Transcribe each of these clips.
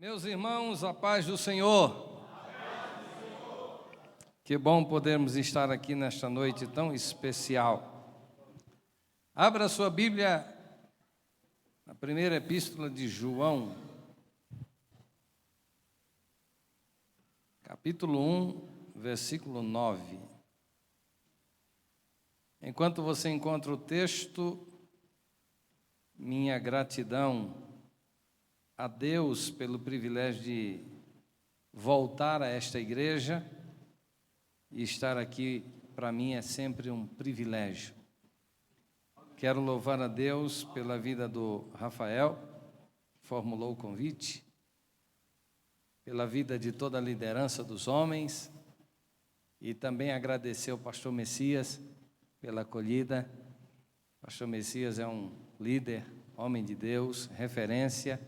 Meus irmãos, a paz do Senhor. Que bom podermos estar aqui nesta noite tão especial. Abra sua Bíblia na primeira epístola de João, capítulo 1, versículo 9. Enquanto você encontra o texto, minha gratidão a Deus pelo privilégio de voltar a esta igreja e estar aqui, para mim é sempre um privilégio. Quero louvar a Deus pela vida do Rafael, que formulou o convite, pela vida de toda a liderança dos homens e também agradecer ao pastor Messias pela acolhida. O pastor Messias é um líder, homem de Deus, referência.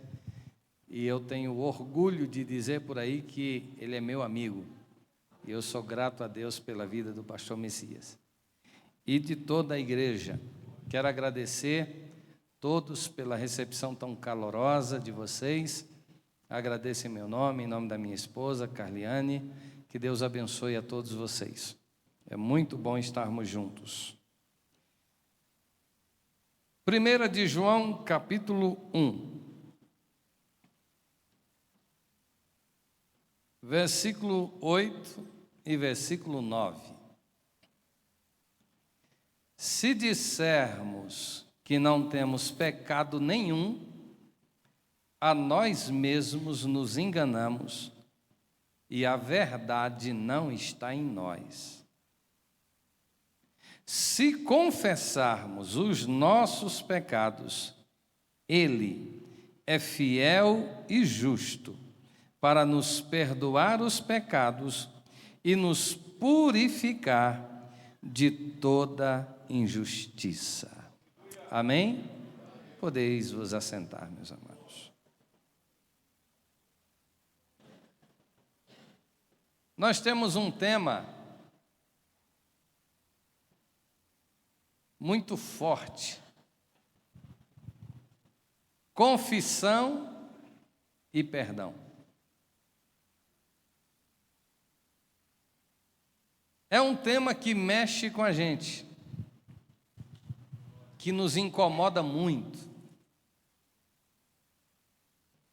E eu tenho orgulho de dizer por aí que ele é meu amigo. E eu sou grato a Deus pela vida do pastor Messias. E de toda a igreja. Quero agradecer todos pela recepção tão calorosa de vocês. Agradeço em meu nome, em nome da minha esposa, Carliane. Que Deus abençoe a todos vocês. É muito bom estarmos juntos. 1 de João, capítulo 1. Versículo 8 e versículo 9. Se dissermos que não temos pecado nenhum, a nós mesmos nos enganamos e a verdade não está em nós. Se confessarmos os nossos pecados, Ele é fiel e justo para nos perdoar os pecados e nos purificar de toda injustiça. Amém? Podeis vos assentar, meus amados. Nós temos um tema muito forte: confissão e perdão. É um tema que mexe com a gente, que nos incomoda muito,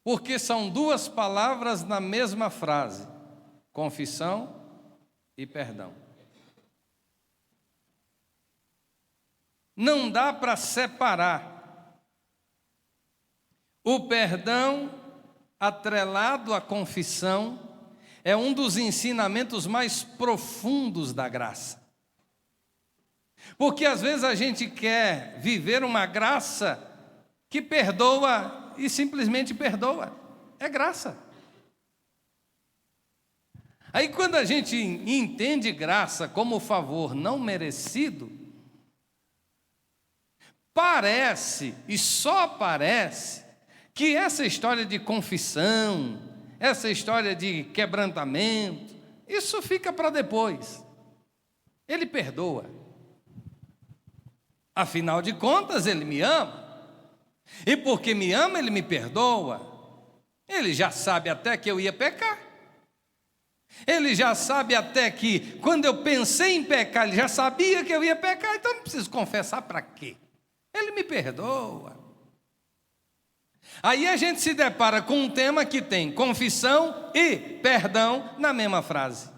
porque são duas palavras na mesma frase: confissão e perdão. Não dá para separar o perdão atrelado à confissão. É um dos ensinamentos mais profundos da graça. Porque às vezes a gente quer viver uma graça que perdoa e simplesmente perdoa. É graça. Aí quando a gente entende graça como favor não merecido, parece, e só parece, que essa história de confissão, essa história de quebrantamento, isso fica para depois. Ele perdoa. Afinal de contas, Ele me ama. E porque me ama, Ele me perdoa. Ele já sabe até que eu ia pecar. Ele já sabe até que, quando eu pensei em pecar, Ele já sabia que eu ia pecar. Então não preciso confessar para quê? Ele me perdoa. Aí a gente se depara com um tema que tem confissão e perdão na mesma frase.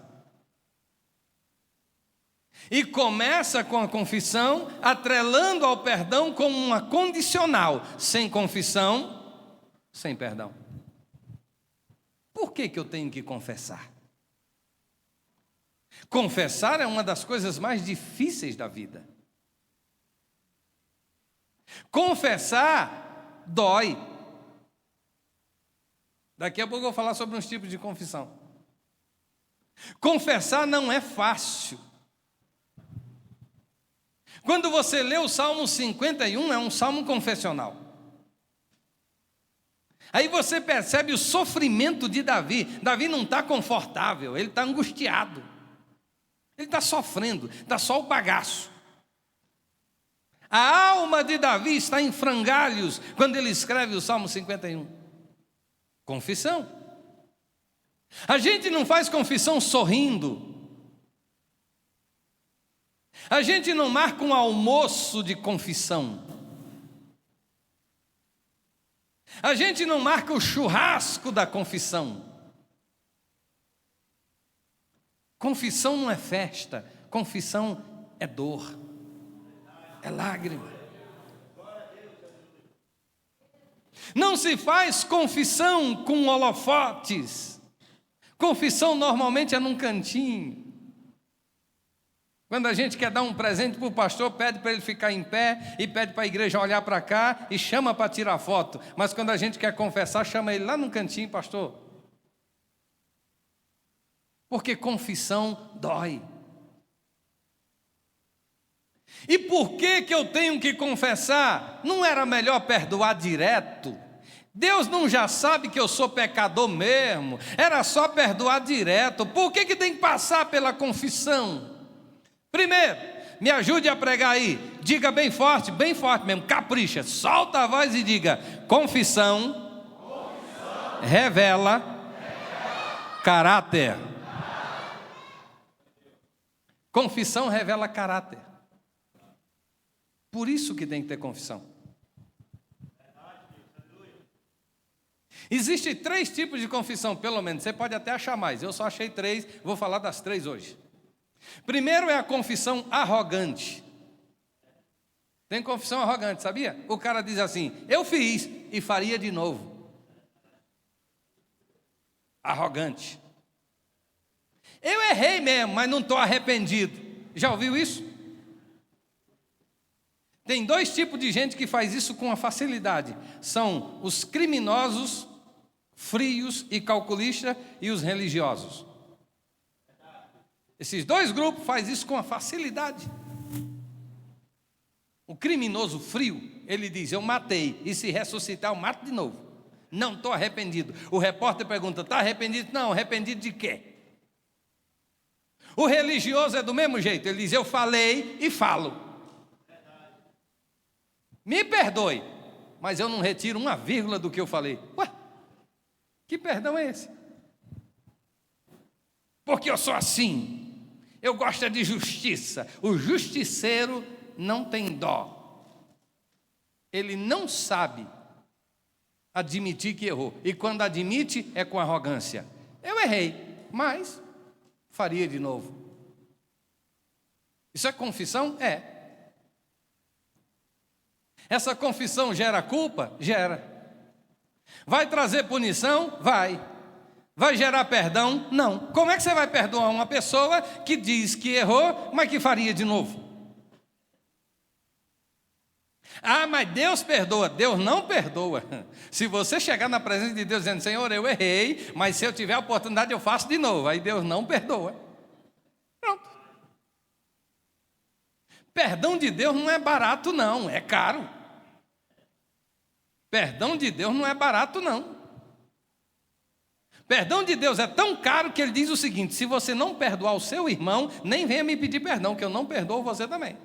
E começa com a confissão, atrelando ao perdão como uma condicional. Sem confissão, sem perdão. Por que eu tenho que confessar? Confessar é uma das coisas mais difíceis da vida. Confessar dói. Daqui a pouco eu vou falar sobre uns tipos de confissão. Confessar não é fácil. Quando você lê o Salmo 51, é um salmo confessional. Aí você percebe o sofrimento de Davi. Davi não está confortável, ele está angustiado. Ele está sofrendo, está só o bagaço. A alma de Davi está em frangalhos quando ele escreve o Salmo 51. Confissão. A gente não faz confissão sorrindo. A gente não marca um almoço de confissão. A gente não marca o churrasco da confissão. Confissão não é festa, confissão é dor, é lágrima. Não se faz confissão com holofotes. Confissão normalmente é num cantinho. Quando a gente quer dar um presente para o pastor, pede para ele ficar em pé e pede para a igreja olhar para cá e chama para tirar foto. Mas quando a gente quer confessar, chama ele lá no cantinho, pastor. Porque confissão dói. E por que eu tenho que confessar? Não era melhor perdoar direto? Deus não já sabe que eu sou pecador mesmo? Era só perdoar direto. Por que tem que passar pela confissão? Primeiro, me ajude a pregar aí. Diga bem forte mesmo, capricha. Solta a voz e diga: confissão, revela caráter. Confissão revela caráter. Por isso que tem que ter confissão. Existem 3 tipos de confissão, pelo menos. Você pode até achar mais. Eu só achei 3, vou falar das 3 hoje. Primeiro é a confissão arrogante. Tem confissão arrogante, sabia? O cara diz assim: eu fiz e faria de novo. Arrogante. Eu errei mesmo, mas não estou arrependido. Já ouviu isso? Tem 2 tipos de gente que faz isso com uma facilidade. São os criminosos, frios e calculistas, e os religiosos. Esses 2 grupos fazem isso com uma facilidade. O criminoso frio, ele diz: eu matei, e se ressuscitar eu mato de novo. Não estou arrependido. O repórter pergunta: está arrependido? Não, arrependido de quê? O religioso é do mesmo jeito, ele diz: eu falei e falo. Me perdoe, mas eu não retiro uma vírgula do que eu falei. Ué, que perdão é esse? Porque eu sou assim, eu gosto de justiça. O justiceiro não tem dó. Ele não sabe admitir que errou. E quando admite, é com arrogância. Eu errei, mas faria de novo. Isso é confissão? É. Essa confissão gera culpa? Gera. Vai trazer punição? Vai. Vai gerar perdão? Não. Como é que você vai perdoar uma pessoa que diz que errou, mas que faria de novo? Ah, mas Deus perdoa. Deus não perdoa. Se você chegar na presença de Deus dizendo: Senhor, eu errei, mas se eu tiver a oportunidade eu faço de novo, aí Deus não perdoa. Pronto. Perdão de Deus não é barato não, é caro. Perdão de Deus não é barato não. Perdão de Deus é tão caro que ele diz o seguinte: se você não perdoar o seu irmão, nem venha me pedir perdão, que eu não perdoo você também.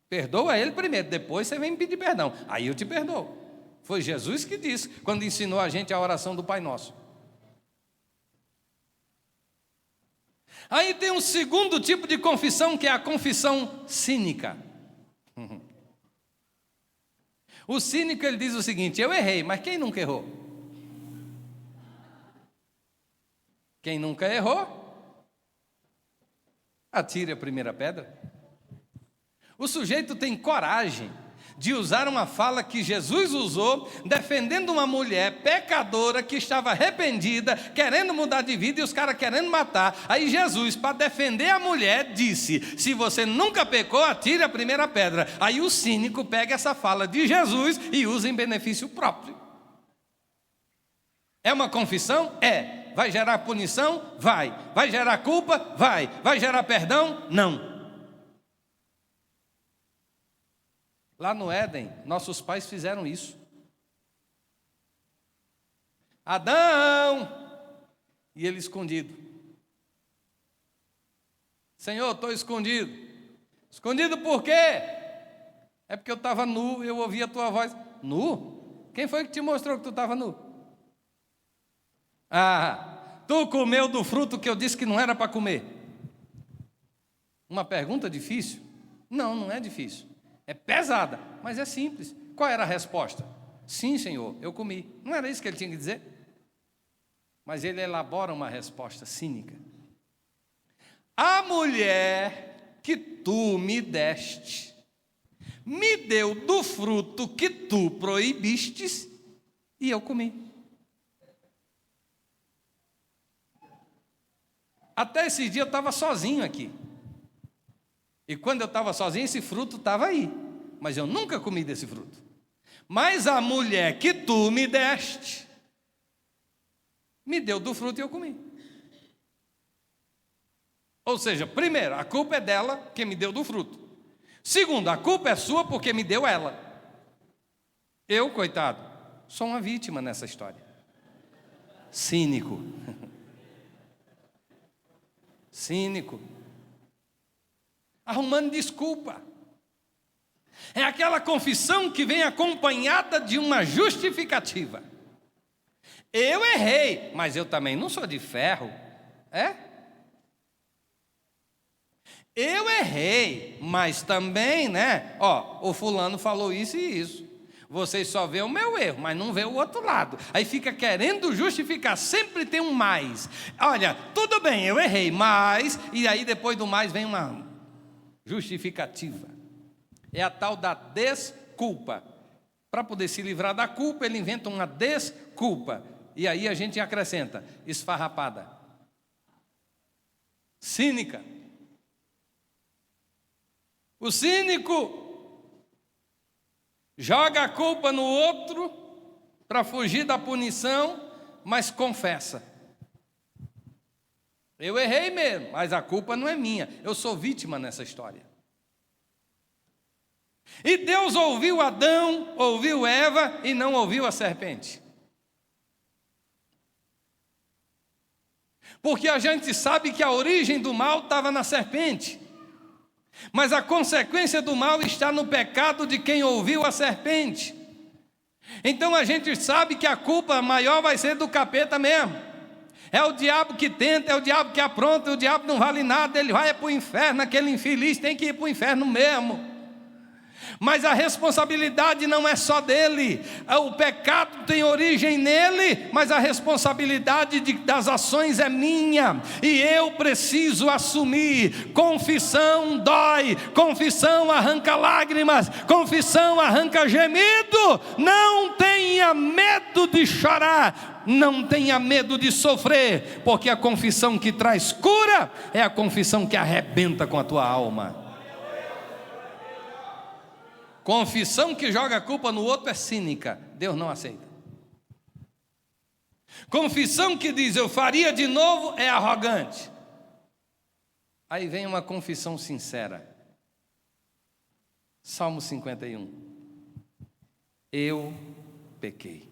Perdoa ele primeiro, depois você vem me pedir perdão, aí eu te perdoo. Foi Jesus que disse, quando ensinou a gente a oração do Pai Nosso. Aí tem um segundo tipo de confissão, que é a confissão cínica. O cínico, ele diz o seguinte: eu errei, mas quem nunca errou? Quem nunca errou, atire a primeira pedra. O sujeito tem coragem de usar uma fala que Jesus usou, defendendo uma mulher pecadora que estava arrependida, querendo mudar de vida, e os caras querendo matar. Aí Jesus, para defender a mulher, disse: se você nunca pecou, atire a primeira pedra. Aí o cínico pega essa fala de Jesus e usa em benefício próprio. É uma confissão? É. Vai gerar punição? Vai. Vai gerar culpa? Vai. Vai gerar perdão? Não. Lá no Éden, nossos pais fizeram isso. Adão! E ele escondido. Senhor, estou escondido. Escondido por quê? É porque eu estava nu, eu ouvi a tua voz. Nu? Quem foi que te mostrou que tu estava nu? Ah, tu comeu do fruto que eu disse que não era para comer. Uma pergunta difícil? Não, não é difícil. É pesada, mas é simples. Qual era a resposta? Sim, Senhor, eu comi. Não era isso que ele tinha que dizer? Mas ele elabora uma resposta cínica. A mulher que tu me deste, me deu do fruto que tu proibistes, e eu comi. Até esse dia eu estava sozinho aqui. E quando eu estava sozinho, esse fruto estava aí. Mas eu nunca comi desse fruto. Mas a mulher que tu me deste, me deu do fruto e eu comi. Ou seja, primeiro, a culpa é dela que me deu do fruto. Segundo, a culpa é sua porque me deu ela. Eu, coitado, sou uma vítima nessa história. Cínico. Cínico. Arrumando desculpa. É aquela confissão que vem acompanhada de uma justificativa. Eu errei, mas eu também não sou de ferro. É? Eu errei, mas também, né? Ó, o fulano falou isso e isso. Vocês só vê o meu erro, mas não vê o outro lado. Aí fica querendo justificar, sempre tem um mais. Olha, tudo bem, eu errei, mas... E aí depois do mais vem uma justificativa. É a tal da desculpa. Para poder se livrar da culpa, ele inventa uma desculpa. E aí a gente acrescenta, esfarrapada. Cínica. O cínico joga a culpa no outro para fugir da punição, mas confessa. Eu errei mesmo, mas a culpa não é minha. Eu sou vítima nessa história. E Deus ouviu Adão, ouviu Eva e não ouviu a serpente. Porque a gente sabe que a origem do mal estava na serpente. Mas a consequência do mal está no pecado de quem ouviu a serpente. Então a gente sabe que a culpa maior vai ser do capeta mesmo. É o diabo que tenta, é o diabo que apronta, o diabo não vale nada, ele vai para o inferno, aquele infeliz tem que ir para o inferno mesmo. Mas a responsabilidade não é só dele, o pecado tem origem nele, mas a responsabilidade das ações é minha, e eu preciso assumir. Confissão dói, confissão arranca lágrimas, confissão arranca gemido. Não tenha medo de chorar, não tenha medo de sofrer, porque a confissão que traz cura é a confissão que arrebenta com a tua alma. Confissão que joga a culpa no outro é cínica, Deus não aceita. Confissão que diz eu faria de novo é arrogante. Aí vem uma confissão sincera. Salmo 51. Eu pequei.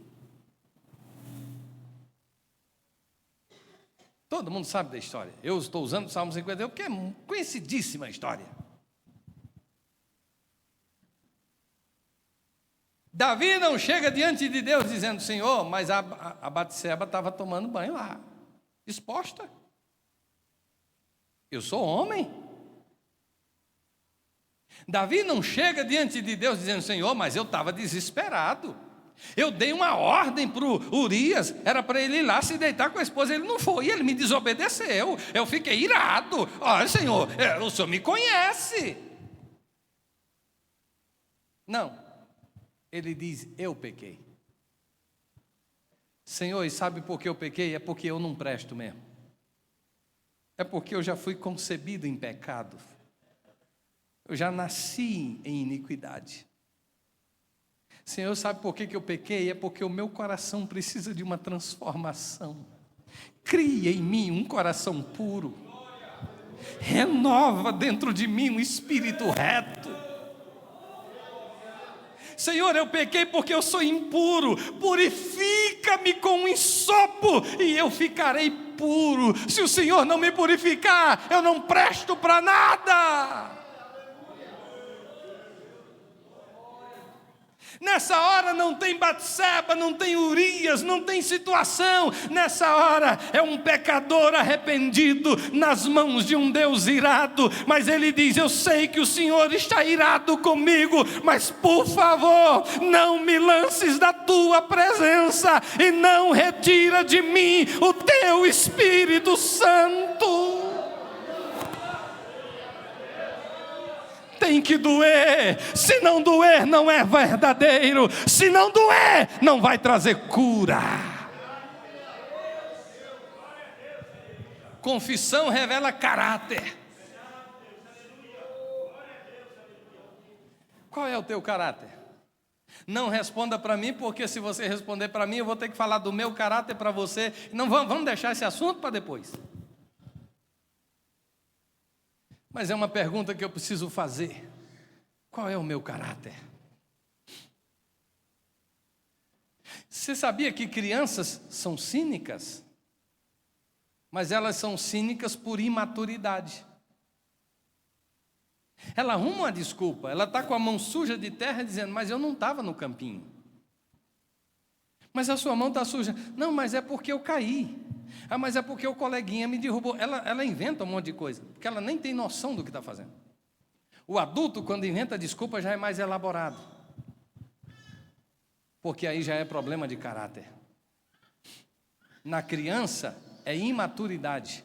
Todo mundo sabe da história. Eu estou usando o Salmo 51 porque é conhecidíssima a história. Davi não chega diante de Deus dizendo, Senhor, mas a Batseba estava tomando banho lá, exposta. Eu sou homem. Davi não chega diante de Deus dizendo, Senhor, mas eu estava desesperado. Eu dei uma ordem para o Urias, era para ele ir lá se deitar com a esposa, ele não foi, ele me desobedeceu. Eu fiquei irado. Olha, Senhor, o Senhor me conhece. Não. Ele diz, eu pequei. Senhor, e sabe por que eu pequei? É porque eu não presto mesmo. É porque eu já fui concebido em pecado. Eu já nasci em iniquidade. Senhor, sabe por que eu pequei? É porque o meu coração precisa de uma transformação. Cria em mim um coração puro. Renova dentro de mim um espírito reto. Senhor, eu pequei porque eu sou impuro, purifica-me com um ensopo e eu ficarei puro. Se o Senhor não me purificar, eu não presto para nada. Nessa hora não tem Batseba, não tem Urias, não tem situação. Nessa hora é um pecador arrependido nas mãos de um Deus irado. Mas ele diz: eu sei que o Senhor está irado comigo, mas por favor, não me lances da tua presença e não retira de mim o teu Espírito Santo. Tem que doer. Se não doer, não é verdadeiro. Se não doer, não vai trazer cura. Confissão revela caráter. Qual é o teu caráter? Não responda para mim, porque se você responder para mim, eu vou ter que falar do meu caráter para você. Não, vamos deixar esse assunto para depois. Mas é uma pergunta que eu preciso fazer. Qual é o meu caráter? Você sabia que crianças são cínicas? Mas elas são cínicas por imaturidade. Ela arruma uma desculpa. Ela está com a mão suja de terra dizendo: mas eu não estava no campinho. Mas a sua mão está suja. Não, mas é porque eu caí. Ah, mas é porque o coleguinha me derrubou. Ela inventa um monte de coisa, porque ela nem tem noção do que está fazendo. O adulto, quando inventa desculpa, já é mais elaborado, porque aí já é problema de caráter. Na criança, é imaturidade.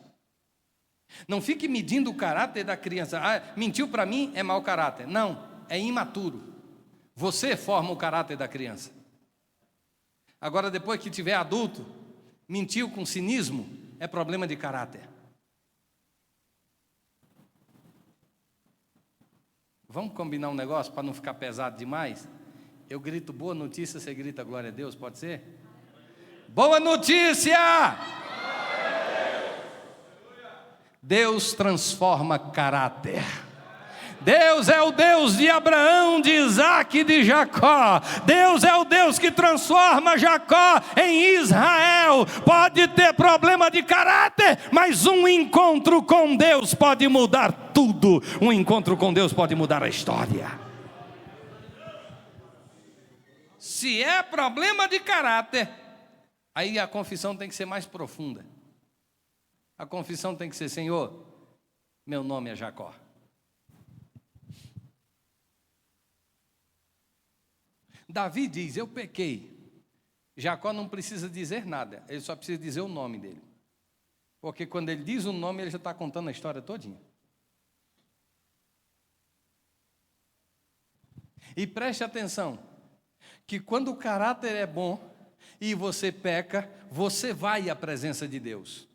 Não fique medindo o caráter da criança. Ah, mentiu para mim, é mau caráter. Não, é imaturo. Você forma o caráter da criança. Agora, depois que tiver adulto, mentiu com cinismo, é problema de caráter. Vamos combinar um negócio para não ficar pesado demais? Eu grito boa notícia, você grita glória a Deus, pode ser? Boa notícia! Deus transforma caráter. Deus é o Deus de Abraão, de Isaac e de Jacó. Deus é o Deus que transforma Jacó em Israel. Pode ter problema de caráter, mas um encontro com Deus pode mudar tudo. Um encontro com Deus pode mudar a história. Se é problema de caráter, aí a confissão tem que ser mais profunda. A confissão tem que ser: Senhor, meu nome é Jacó. Davi diz: eu pequei. Jacó não precisa dizer nada, ele só precisa dizer o nome dele. Porque quando ele diz o nome, ele já está contando a história todinha. E preste atenção, que quando o caráter é bom e você peca, você vai à presença de Deus.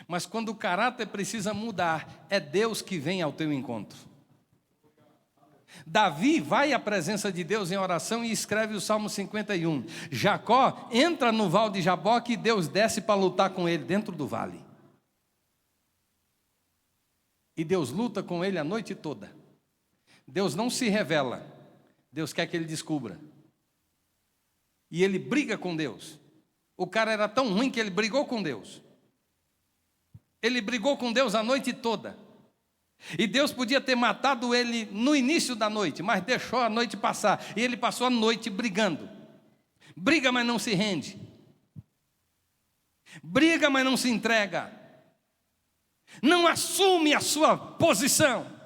Mas quando o caráter precisa mudar, é Deus que vem ao teu encontro. Davi vai à presença de Deus em oração e escreve o Salmo 51. Jacó entra no vale de Jaboque e Deus desce para lutar com ele dentro do vale. E Deus luta com ele a noite toda. Deus não se revela, Deus quer que ele descubra. E ele briga com Deus. O cara era tão ruim que ele brigou com Deus. Ele brigou com Deus a noite toda. E Deus podia ter matado ele no início da noite, mas deixou a noite passar. E ele passou a noite brigando. Briga, mas não se rende. Briga, mas não se entrega. Não assume a sua posição.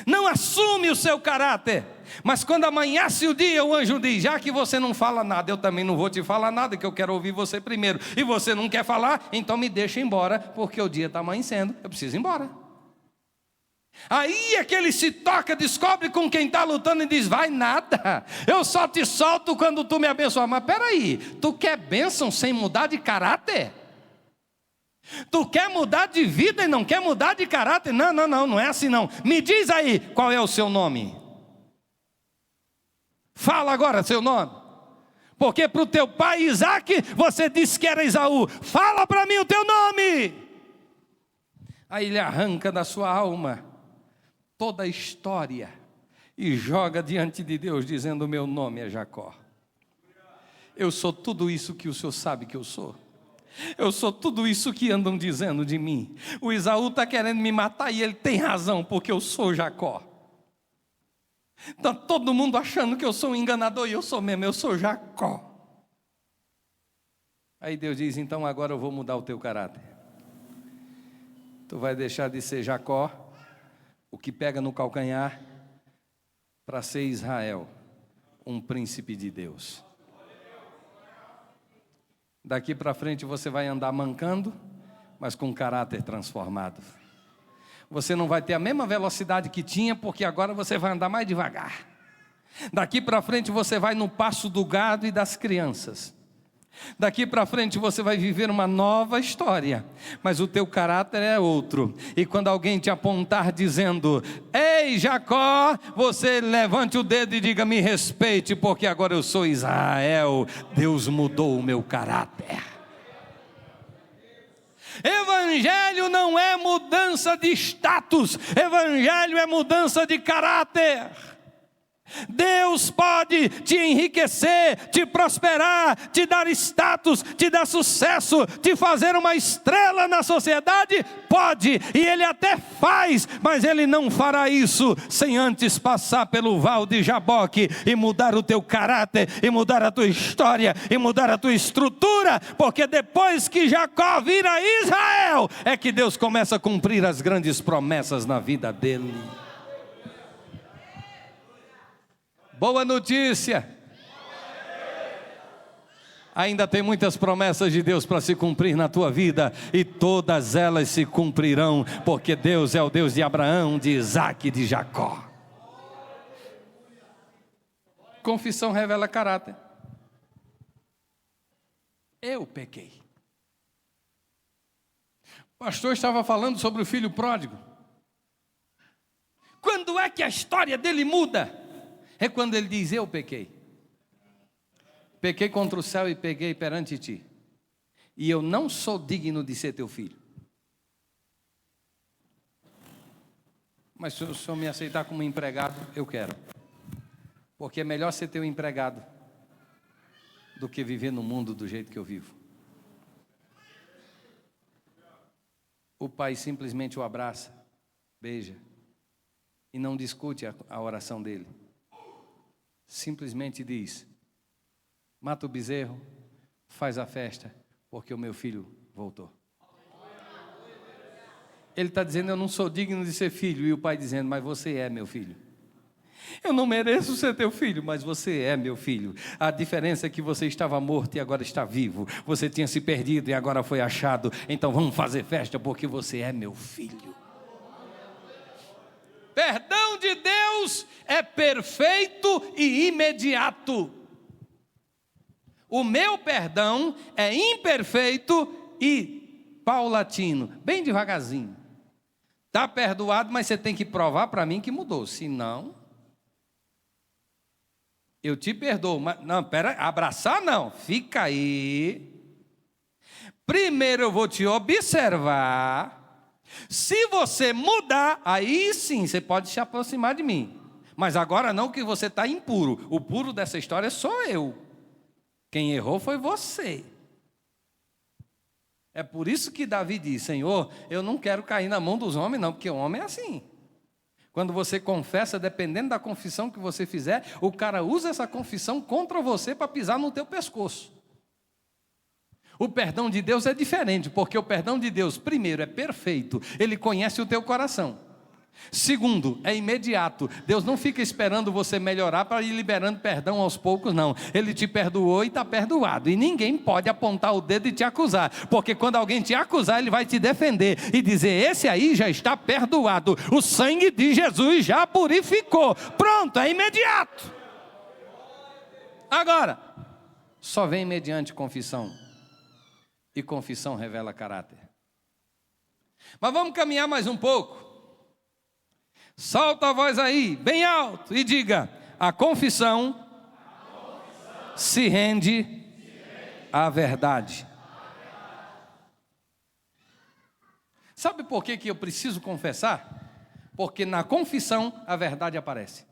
Não assume o seu caráter. Mas quando amanhece o dia, o anjo diz: já que você não fala nada, eu também não vou te falar nada, que eu quero ouvir você primeiro. E você não quer falar, então me deixa embora, porque o dia está amanhecendo, eu preciso ir embora. Aí é que ele se toca, descobre com quem está lutando e diz: vai nada, eu só te solto quando tu me abençoar. Mas peraí, tu quer bênção sem mudar de caráter? Tu quer mudar de vida e não quer mudar de caráter? Não é assim não. Me diz aí, qual é o seu nome? Fala agora seu nome. Porque para o teu pai Isaac, você disse que era Esaú. Fala para mim o teu nome. Aí ele arranca da sua alma toda a história e joga diante de Deus, dizendo: meu nome é Jacó. Eu sou tudo isso que o Senhor sabe que eu sou. Eu sou tudo isso que andam dizendo de mim. O Esaú está querendo me matar e ele tem razão, porque eu sou Jacó. Está todo mundo achando que eu sou um enganador, e eu sou mesmo, eu sou Jacó. Aí Deus diz, então agora eu vou mudar o teu caráter. Tu vai deixar de ser Jacó, o que pega no calcanhar, para ser Israel, um príncipe de Deus. Daqui para frente você vai andar mancando, mas com caráter transformado. Você não vai ter a mesma velocidade que tinha, porque agora você vai andar mais devagar. Daqui para frente você vai no passo do gado e das crianças. Daqui para frente você vai viver uma nova história, mas o teu caráter é outro. E quando alguém te apontar dizendo, ei Jacó, você levante o dedo e diga, me respeite, porque agora eu sou Israel. Deus mudou o meu caráter. Evangelho não é mudança de status, evangelho é mudança de caráter. Deus pode te enriquecer, te prosperar, te dar status, te dar sucesso, te fazer uma estrela na sociedade, pode, e Ele até faz, mas Ele não fará isso sem antes passar pelo val de Jaboque e mudar o teu caráter, e mudar a tua história, e mudar a tua estrutura, porque depois que Jacó vira Israel, é que Deus começa a cumprir as grandes promessas na vida dele. Boa notícia! Ainda tem muitas promessas de Deus para se cumprir na tua vida, e todas elas se cumprirão, porque Deus é o Deus de Abraão, de Isaac e de Jacó. Confissão revela caráter. Eu pequei. O pastor estava falando sobre o filho pródigo. Quando é que a história dele muda? É quando ele diz, eu pequei. Pequei contra o céu e pequei perante ti. E eu não sou digno de ser teu filho. Mas se o senhor me aceitar como empregado, eu quero. Porque é melhor ser teu empregado do que viver no mundo do jeito que eu vivo. O pai simplesmente o abraça, beija, e não discute a oração dele. Simplesmente diz, mata o bezerro, faz a festa, porque o meu filho voltou. Ele está dizendo, eu não sou digno de ser filho, e o pai dizendo, mas você é meu filho. Eu não mereço ser teu filho, mas você é meu filho. A diferença é que você estava morto e agora está vivo. Você tinha se perdido e agora foi achado. Então vamos fazer festa, porque você é meu filho. Perdão de Deus é perfeito e imediato. O meu perdão é imperfeito e paulatino, bem devagarzinho. Está perdoado, mas você tem que provar para mim que mudou. Senão, eu te perdoo. Mas, não, pera, abraçar não, fica aí. Primeiro eu vou te observar. Se você mudar, aí sim, você pode se aproximar de mim. Mas agora não, que você está impuro. O puro dessa história sou eu. Quem errou foi você. É por isso que Davi diz, Senhor, eu não quero cair na mão dos homens não, porque o homem é assim. Quando você confessa, dependendo da confissão que você fizer, o cara usa essa confissão contra você para pisar no teu pescoço. O perdão de Deus é diferente, porque o perdão de Deus, primeiro, é perfeito, Ele conhece o teu coração. Segundo, é imediato. Deus não fica esperando você melhorar para ir liberando perdão aos poucos, não. Ele te perdoou e está perdoado, e ninguém pode apontar o dedo e te acusar, porque quando alguém te acusar, Ele vai te defender e dizer, esse aí já está perdoado, o sangue de Jesus já purificou, pronto, é imediato. Agora, só vem mediante confissão. E confissão revela caráter. Mas vamos caminhar mais um pouco. Solta a voz aí, bem alto, e diga, a confissão se rende à verdade. Sabe por que eu preciso confessar? Porque na confissão a verdade aparece.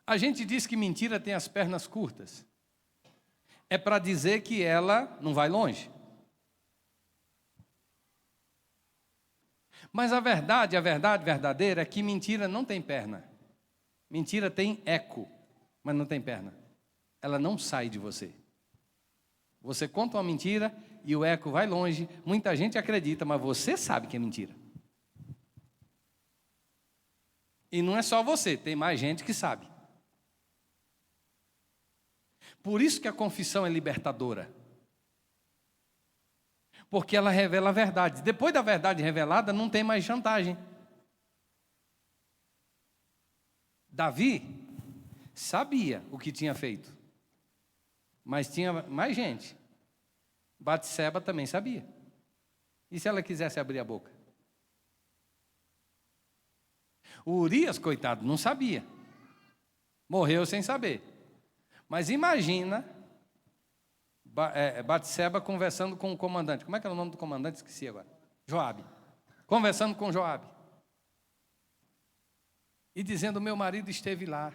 A gente diz que mentira tem as pernas curtas. É para dizer que ela não vai longe. Mas a verdade verdadeira é que mentira não tem perna. Mentira tem eco, mas não tem perna. Ela não sai de você. Você conta uma mentira e o eco vai longe, muita gente acredita, mas você sabe que é mentira. E não é só você, tem mais gente que sabe. Por isso que a confissão é libertadora. Porque ela revela a verdade. Depois da verdade revelada, não tem mais chantagem. Davi sabia o que tinha feito, mas tinha mais gente. Batseba também sabia. E se ela quisesse abrir a boca? O Urias, coitado, não sabia. Morreu sem saber. Mas imagina Batseba conversando com o comandante. Como é que era o nome do comandante? Esqueci agora. Joabe. Conversando com Joabe. E dizendo: meu marido esteve lá.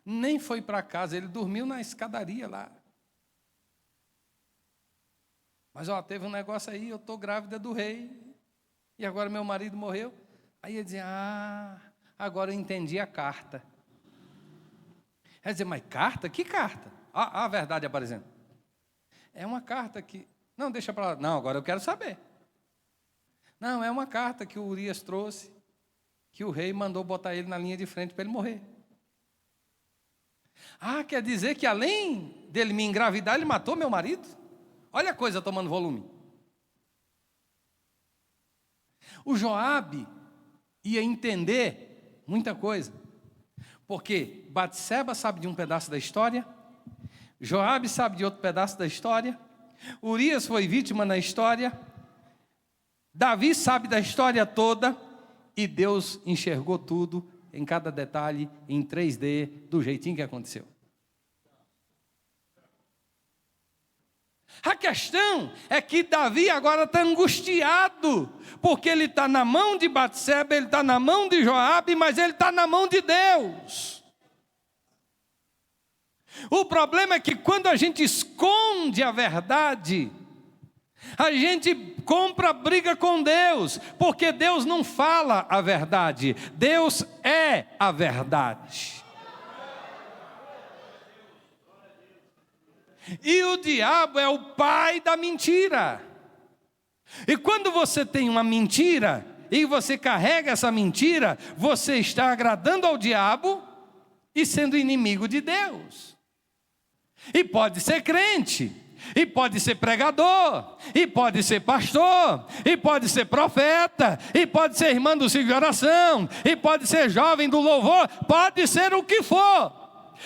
Nem foi para casa, ele dormiu na escadaria lá. Mas teve um negócio aí, eu estou grávida do rei. E agora meu marido morreu. Aí ele dizia: agora eu entendi a carta. Ele dizia: mas carta? Que carta? A verdade aparecendo. É uma carta que... Não, deixa para lá. Não, agora eu quero saber. Não, é uma carta que o Urias trouxe, que o rei mandou botar ele na linha de frente para ele morrer. Quer dizer que além dele me engravidar, ele matou meu marido? Olha a coisa tomando volume. O Joabe ia entender muita coisa, porque Batseba sabe de um pedaço da história, Joabe sabe de outro pedaço da história, Urias foi vítima na história, Davi sabe da história toda, e Deus enxergou tudo, em cada detalhe, em 3D, do jeitinho que aconteceu. A questão é que Davi agora está angustiado, porque ele está na mão de Batseba, ele está na mão de Joabe, mas ele está na mão de Deus. O problema é que quando a gente esconde a verdade, a gente compra briga com Deus, porque Deus não fala a verdade, Deus é a verdade. E o diabo é o pai da mentira. E quando você tem uma mentira, e você carrega essa mentira, você está agradando ao diabo e sendo inimigo de Deus. E pode ser crente, e pode ser pregador, e pode ser pastor, e pode ser profeta, e pode ser irmã do ciclo de oração, e pode ser jovem do louvor, pode ser o que for.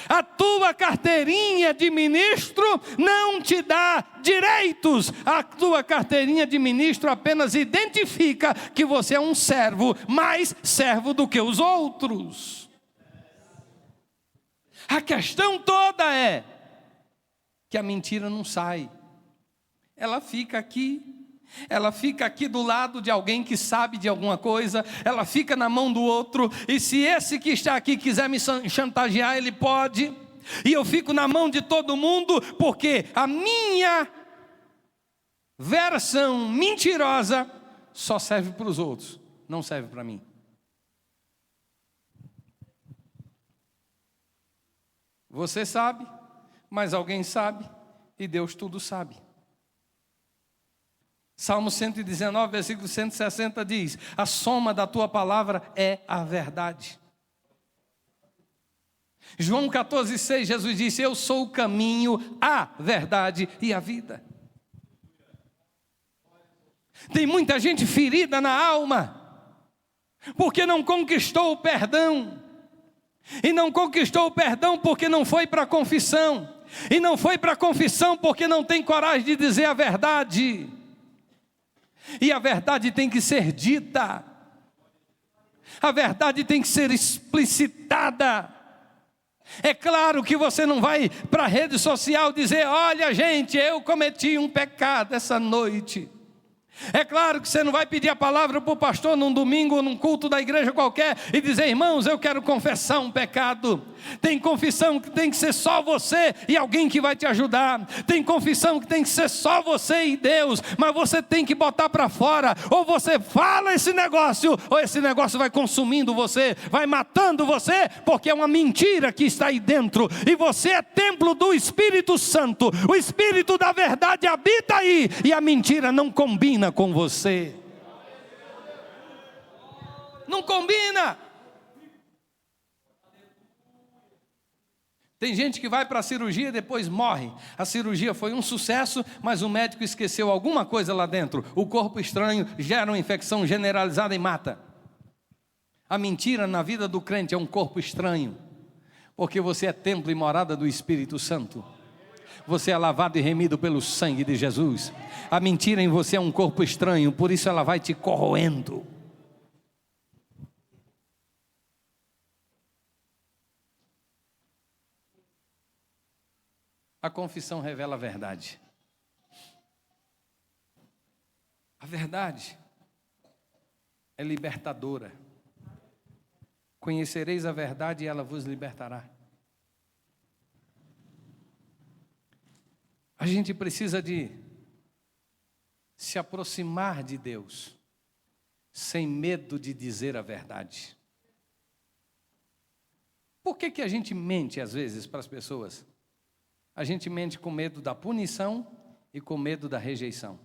A tua carteirinha de ministro não te dá direitos. A tua carteirinha de ministro apenas identifica que você é um servo, mais servo do que os outros. A questão toda é que a mentira não sai. Ela fica aqui. Ela fica aqui do lado de alguém que sabe de alguma coisa, ela fica na mão do outro, e se esse que está aqui quiser me chantagear, ele pode, e eu fico na mão de todo mundo, porque a minha versão mentirosa só serve para os outros, não serve para mim. Você sabe, mas alguém sabe, e Deus tudo sabe. Salmo 119, versículo 160 diz: a soma da tua palavra é a verdade. João 14,6, Jesus disse: eu sou o caminho, a verdade e a vida. Tem muita gente ferida na alma, porque não conquistou o perdão. E não conquistou o perdão porque não foi para a confissão. E não foi para a confissão porque não tem coragem de dizer a verdade. E a verdade tem que ser dita, a verdade tem que ser explicitada. É claro que você não vai para a rede social dizer: olha gente, eu cometi um pecado essa noite, É claro que você não vai pedir a palavra para o pastor num domingo ou num culto da igreja qualquer e dizer: irmãos, eu quero confessar um pecado. Tem confissão que tem que ser só você e alguém que vai te ajudar. Tem confissão que tem que ser só você e Deus, mas você tem que botar para fora. Ou você fala esse negócio, ou esse negócio vai consumindo você, vai matando você, porque é uma mentira que está aí dentro. E você é templo do Espírito Santo. O Espírito da verdade habita aí, e a mentira não combina com você. Não combina. Tem gente que vai para a cirurgia e depois morre. A cirurgia foi um sucesso, mas o médico esqueceu alguma coisa lá dentro. O corpo estranho gera uma infecção generalizada e mata. A mentira na vida do crente é um corpo estranho, porque você é templo e morada do Espírito Santo. Você é lavado e remido pelo sangue de Jesus. A mentira em você é um corpo estranho, por isso ela vai te corroendo. A confissão revela a verdade. A verdade é libertadora. Conhecereis a verdade e ela vos libertará. A gente precisa de se aproximar de Deus, sem medo de dizer a verdade. Por que a gente mente às vezes para as pessoas? A gente mente com medo da punição e com medo da rejeição.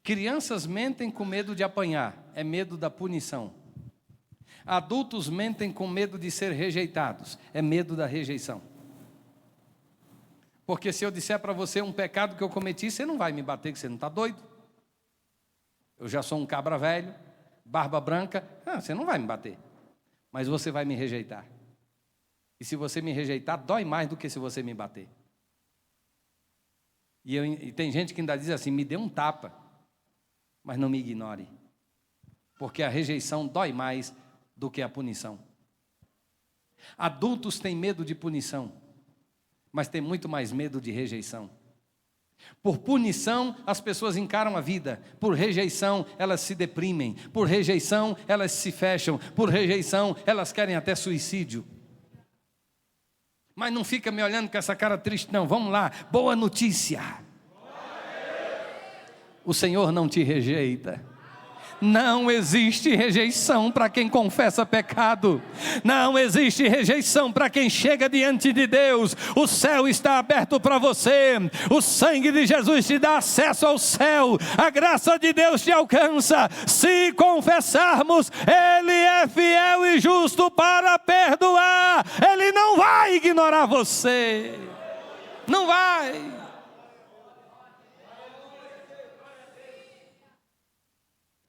Crianças mentem com medo de apanhar, é medo da punição. Adultos mentem com medo de ser rejeitados, é medo da rejeição. Porque se eu disser para você um pecado que eu cometi, você não vai me bater, que você não está doido. Eu já sou um cabra velho, barba branca, você não vai me bater, mas você vai me rejeitar. E se você me rejeitar, dói mais do que se você me bater. E tem gente que ainda diz assim: me dê um tapa, mas não me ignore. Porque a rejeição dói mais do que a punição. Adultos têm medo de punição, mas têm muito mais medo de rejeição. Por punição, as pessoas encaram a vida. Por rejeição, elas se deprimem. Por rejeição, elas se fecham. Por rejeição, elas querem até suicídio. Mas não fica me olhando com essa cara triste, não. Vamos lá, boa notícia. O Senhor não te rejeita. Não existe rejeição para quem confessa pecado. Não existe rejeição para quem chega diante de Deus. O céu está aberto para você. O sangue de Jesus te dá acesso ao céu. A graça de Deus te alcança. Se confessarmos, Ele é fiel e justo para perdoar. Ele não vai ignorar você. Não vai.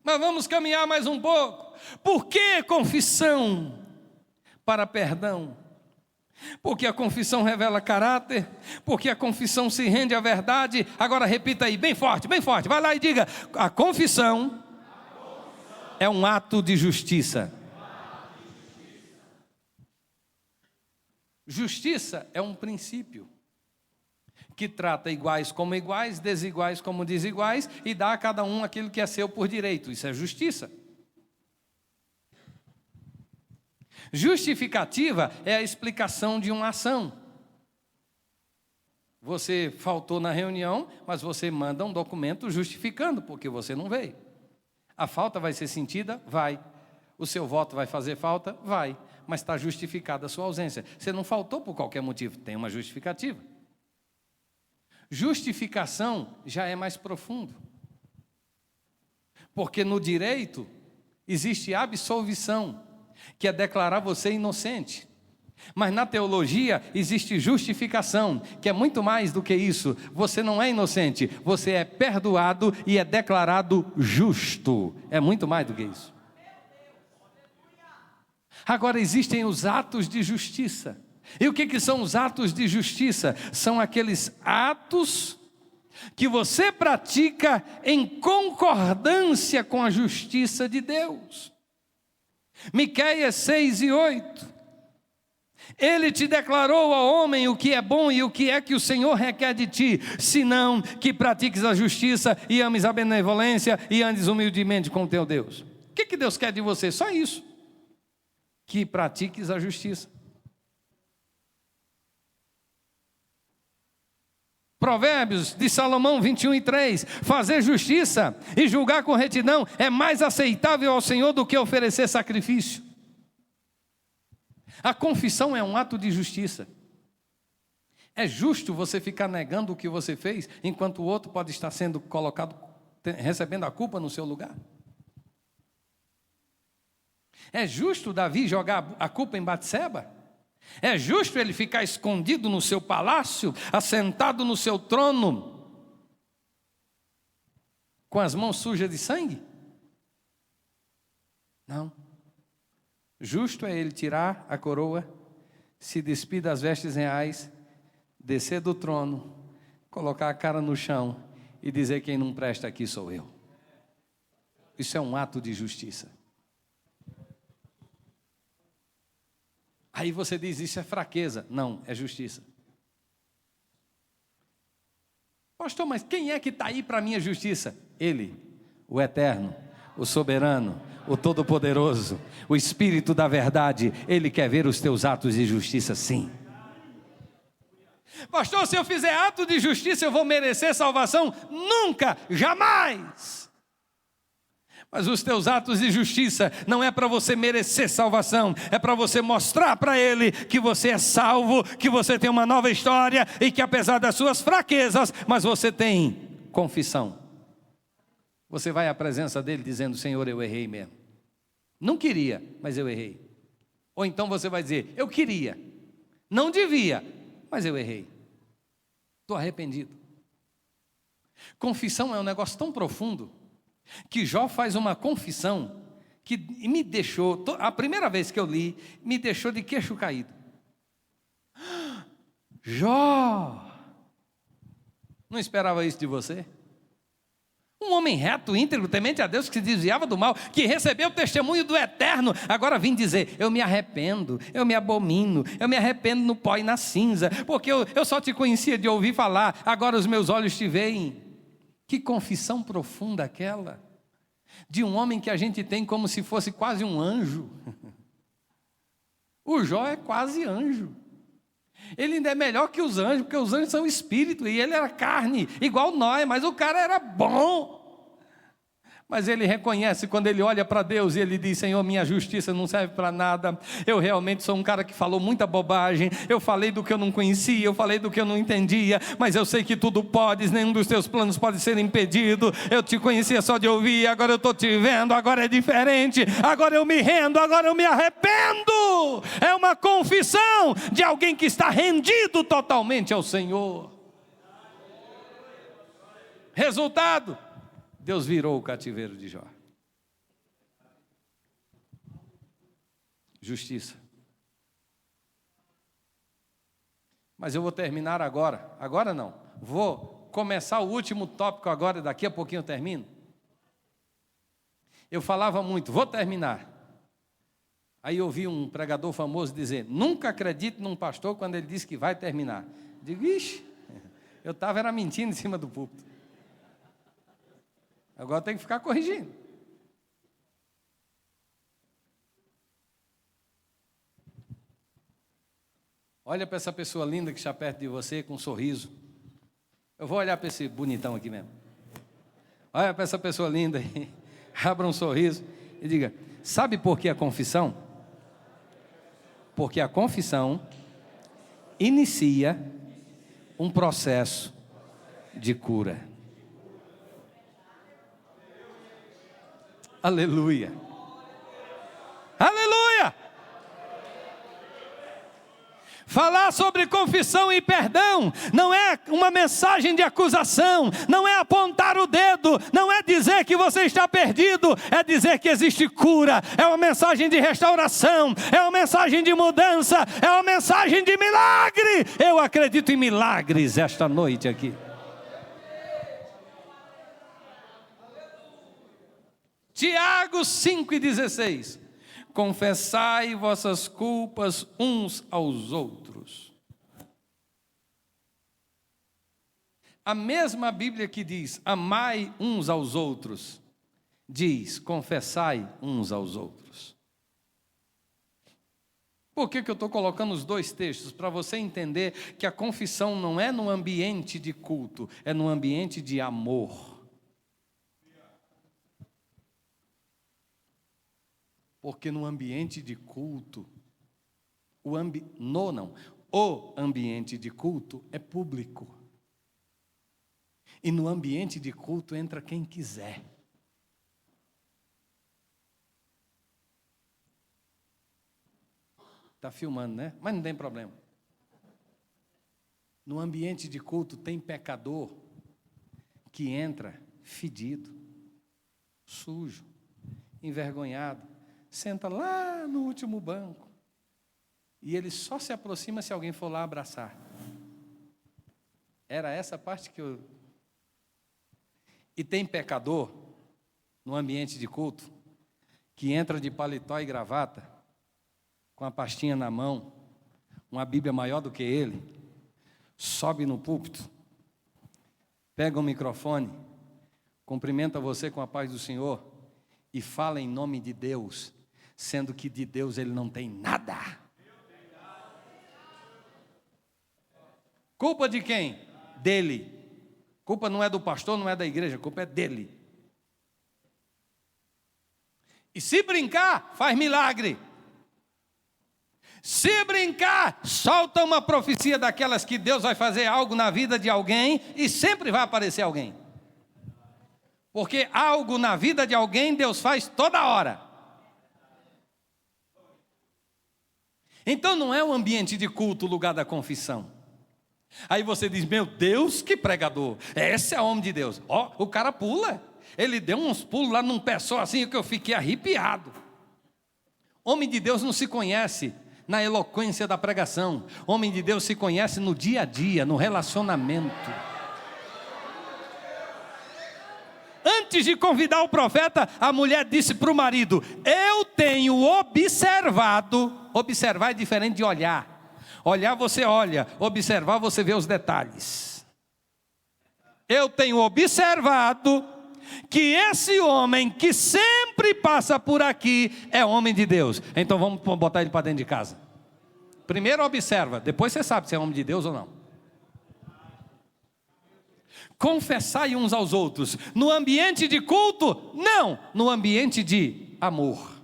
Mas vamos caminhar mais um pouco. Por que confissão para perdão? Porque a confissão revela caráter, porque a confissão se rende à verdade. Agora repita aí, bem forte, vai lá e diga: a confissão é um ato de justiça. Justiça é um princípio que trata iguais como iguais, desiguais como desiguais, e dá a cada um aquilo que é seu por direito. Isso é justiça. Justificativa é a explicação de uma ação. Você faltou na reunião, mas você manda um documento justificando porque você não veio. A falta vai ser sentida? Vai. O seu voto vai fazer falta? Vai. Mas está justificada a sua ausência. Você não faltou por qualquer motivo, tem uma justificativa. Justificação já é mais profundo. Porque no direito existe absolvição, que é declarar você inocente. Mas na teologia existe justificação, que é muito mais do que isso. Você não é inocente, você é perdoado e é declarado justo. É muito mais do que isso. Agora existem os atos de justiça. E o que são os atos de justiça? São aqueles atos que você pratica em concordância com a justiça de Deus. Miqueias 6:8. Ele te declarou, ó homem, o que é bom e o que é que o Senhor requer de ti, senão que pratiques a justiça e ames a benevolência e andes humildemente com o teu Deus. O que Deus quer de você? Só isso, que pratiques a justiça. Provérbios de Salomão 21:3, fazer justiça e julgar com retidão é mais aceitável ao Senhor do que oferecer sacrifício. A confissão é um ato de justiça. É justo você ficar negando o que você fez, enquanto o outro pode estar sendo colocado, recebendo a culpa no seu lugar? É justo Davi jogar a culpa em Batseba? É justo ele ficar escondido no seu palácio, assentado no seu trono, com as mãos sujas de sangue? Não. Justo é ele tirar a coroa, se despir das vestes reais, descer do trono, colocar a cara no chão e dizer: quem não presta aqui sou eu. Isso é um ato de justiça. Aí você diz: isso é fraqueza. Não, é justiça. Pastor, mas quem é que está aí para a minha justiça? Ele, o eterno, o soberano, o todo-poderoso, o Espírito da verdade. Ele quer ver os teus atos de justiça, sim. Pastor, se eu fizer ato de justiça, eu vou merecer salvação? Nunca, jamais. Mas os teus atos de justiça não é para você merecer salvação, é para você mostrar para Ele que você é salvo, que você tem uma nova história e que apesar das suas fraquezas, mas você tem confissão. Você vai à presença dele dizendo: Senhor, eu errei mesmo. Não queria, mas eu errei. Ou então você vai dizer: eu queria, não devia, mas eu errei. Estou arrependido. Confissão é um negócio tão profundo que Jó faz uma confissão que me deixou, a primeira vez que eu li, me deixou de queixo caído. Jó, não esperava isso de você? Um homem reto, íntegro, temente a Deus, que se desviava do mal, que recebeu o testemunho do Eterno, agora vim dizer: eu me arrependo, eu me abomino, eu me arrependo no pó e na cinza, porque eu só te conhecia de ouvir falar, agora os meus olhos te veem. Que confissão profunda aquela, de um homem que a gente tem como se fosse quase um anjo. O Jó é quase anjo. Ele ainda é melhor que os anjos, porque os anjos são espírito, e ele era carne, igual nós, mas o cara era bom. Mas ele reconhece, quando ele olha para Deus e ele diz: Senhor, minha justiça não serve para nada, eu realmente sou um cara que falou muita bobagem, eu falei do que eu não conhecia, eu falei do que eu não entendia, mas eu sei que tudo podes, nenhum dos teus planos pode ser impedido, eu te conhecia só de ouvir, agora eu estou te vendo, agora é diferente, agora eu me rendo, agora eu me arrependo. É uma confissão de alguém que está rendido totalmente ao Senhor. Resultado: Deus virou o cativeiro de Jó. Justiça. Mas eu vou terminar agora. Agora não. Vou começar o último tópico agora, daqui a pouquinho eu termino. Eu falava muito: vou terminar. Aí eu ouvi um pregador famoso dizer: nunca acredite num pastor quando ele diz que vai terminar. Digo: ixi, eu estava mentindo em cima do púlpito. Agora tem que ficar corrigindo. Olha para essa pessoa linda que está perto de você com um sorriso. Eu vou olhar para esse bonitão aqui mesmo. Olha para essa pessoa linda aí. Abra um sorriso e diga: sabe por que a confissão? Porque a confissão inicia um processo de cura. Aleluia. Aleluia. Falar sobre confissão e perdão não é uma mensagem de acusação, não é apontar o dedo, não é dizer que você está perdido, é dizer que existe cura, é uma mensagem de restauração, é uma mensagem de mudança, é uma mensagem de milagre. Eu acredito em milagres esta noite aqui. Tiago 5:16. confessai vossas culpas uns aos outros. A mesma Bíblia que diz, amai uns aos outros, diz, confessai uns aos outros. Por que eu estou colocando os dois textos? Para você entender que a confissão não é no ambiente de culto, é no ambiente de amor. Porque no ambiente de culto, o ambiente de culto é público. E no ambiente de culto entra quem quiser. Está filmando, né? Mas não tem problema. No ambiente de culto tem pecador que entra fedido, sujo, envergonhado, senta lá no último banco e ele só se aproxima se alguém for lá abraçar. Era essa parte que eu... E tem pecador no ambiente de culto que entra de paletó e gravata, com a pastinha na mão, uma Bíblia maior do que ele, sobe no púlpito, pega o microfone, cumprimenta você com a paz do Senhor e fala em nome de Deus, sendo que de Deus ele não tem nada. Culpa de quem? Dele. Culpa não é do pastor, não é da igreja, a culpa é dele. E se brincar, faz milagre. Se brincar, solta uma profecia daquelas que Deus vai fazer algo na vida de alguém e sempre vai aparecer alguém. Porque algo na vida de alguém Deus faz toda hora. Então não é o ambiente de culto o lugar da confissão. Aí você diz, meu Deus, que pregador. Esse é homem de Deus. Ó, o cara pula. Ele deu uns pulos lá num pé só assim que eu fiquei arrepiado. Homem de Deus não se conhece na eloquência da pregação. Homem de Deus se conhece no dia a dia, no relacionamento. Antes de convidar o profeta, a mulher disse para o marido, eu tenho observado. Observar é diferente de olhar. Olhar você olha, observar você vê os detalhes. Eu tenho observado que esse homem que sempre passa por aqui é homem de Deus. Então vamos botar ele para dentro de casa. Primeiro observa, depois você sabe se é homem de Deus ou não. Confessai uns aos outros. No ambiente de culto? Não, no ambiente de amor,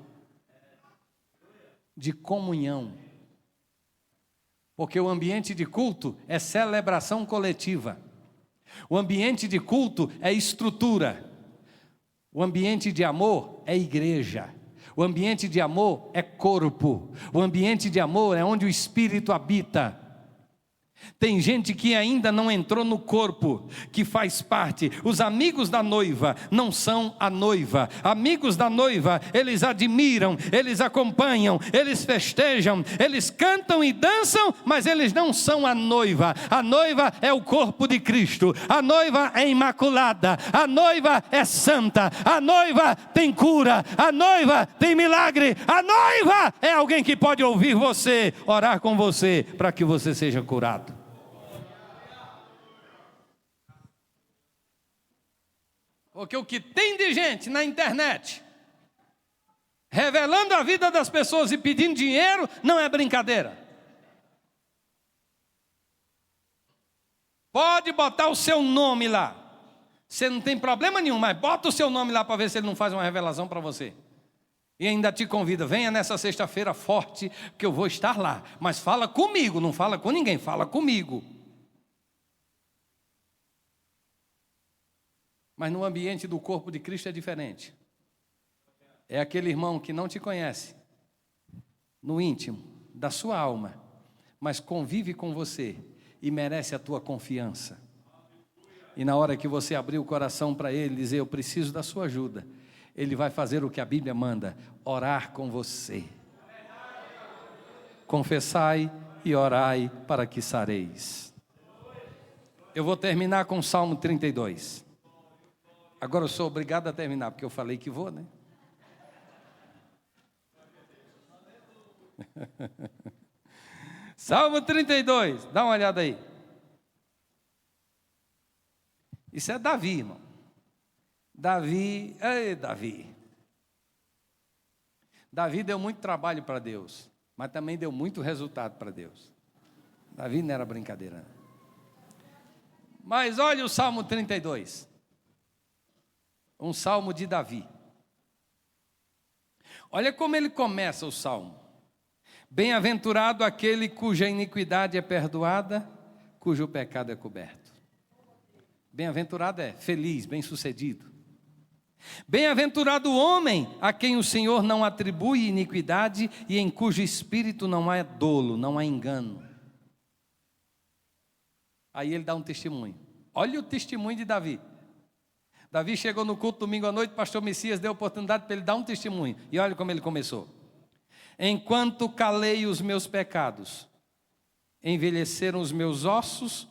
de comunhão. Porque o ambiente de culto é celebração coletiva. O ambiente de culto é estrutura. O ambiente de amor é igreja. O ambiente de amor é corpo. O ambiente de amor é onde o Espírito habita. Tem gente que ainda não entrou no corpo, que faz parte. Os amigos da noiva não são a noiva. Amigos da noiva, eles admiram, eles acompanham, eles festejam, eles cantam e dançam, mas eles não são a noiva. A noiva é o corpo de Cristo. A noiva é imaculada. A noiva é santa. A noiva tem cura. A noiva tem milagre. A noiva é alguém que pode ouvir você, orar com você, para que você seja curado. Porque o que tem de gente na internet revelando a vida das pessoas e pedindo dinheiro não é brincadeira. Pode botar o seu nome lá. Você não tem problema nenhum, mas bota o seu nome lá para ver se ele não faz uma revelação para você. E ainda te convida, venha nessa sexta-feira forte que eu vou estar lá. Mas fala comigo, não fala com ninguém, fala comigo. Mas no ambiente do corpo de Cristo é diferente. É aquele irmão que não te conhece, no íntimo da sua alma, mas convive com você e merece a tua confiança. E na hora que você abrir o coração para ele, dizer, eu preciso da sua ajuda, ele vai fazer o que a Bíblia manda, orar com você. Confessai e orai para que sareis. Eu vou terminar com o Salmo 32. Agora eu sou obrigado a terminar, porque eu falei que vou, né? Salmo 32, dá uma olhada aí. Isso é Davi, irmão. Davi. Davi deu muito trabalho para Deus, mas também deu muito resultado para Deus. Davi não era brincadeira, não. Mas olha o Salmo 32. Um salmo de Davi. Olha como ele começa o salmo. Bem-aventurado aquele cuja iniquidade é perdoada, cujo pecado é coberto. Bem-aventurado é feliz, bem-sucedido. Bem-aventurado o homem a quem o Senhor não atribui iniquidade e em cujo espírito não há dolo, não há engano. Aí ele dá um testemunho. Olha o testemunho de Davi. Davi chegou no culto domingo à noite, pastor Messias deu oportunidade para ele dar um testemunho. E olha como ele começou. Enquanto calei os meus pecados, envelheceram os meus ossos